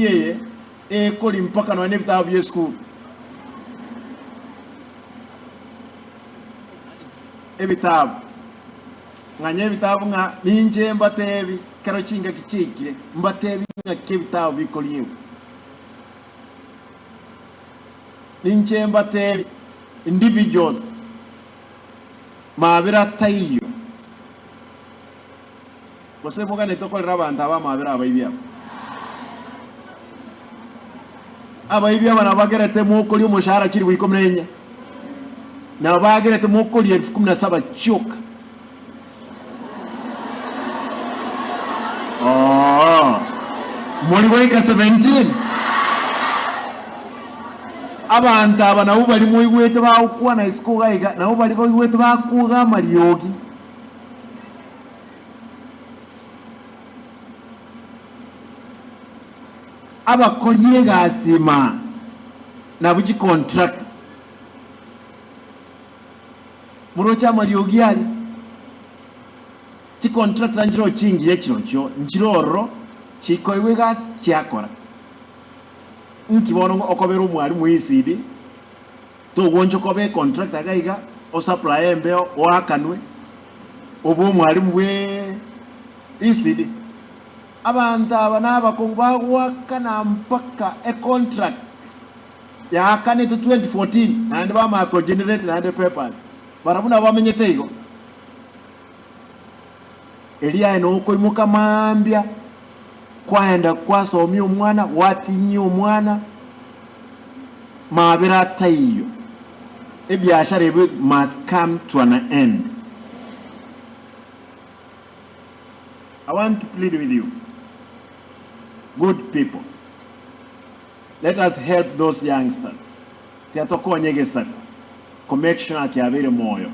yeye ekoli mpaka no nebitabu bye school ebitabu nganye ebitabu nga ninje mbatebi karo kinga kichikire mbatebi nga kebitabu bikoliyo ninje mbatebi individuals mabira tayo bose muga netokolera abantu abamabira abaibya abaibya bana bagerete mukoli umushahara kiri wikomnenya na bagerete mukoli 17,000 choka muri weka 17 abantu aba nabo bali mu igwete bakuwa na isikoga iga nabo bali mu igwete bakuga mariogi abakorire gasima na buji contract murocha mariogi ali chi contract njiro chingi yechirocho njiroro chikoiwe gas chiakora nkibono okobera umwari mu ECD to goncho kobe contract agaiga o supply embeo o akanwe obo umwari mwe ECD abantu abana bakonga wakana mpaka a contract ya akane to 2014 and bama ko generate and papers barabuna bamenyete igo Elia eno uko imuka mambia kwaenda kwasomi umwana watinyi umwana mabira tayo ebyashara ebe must come to an end. I want to plead with you, good people, let us help those youngsters tiatokonyegesa connection ati avere moyo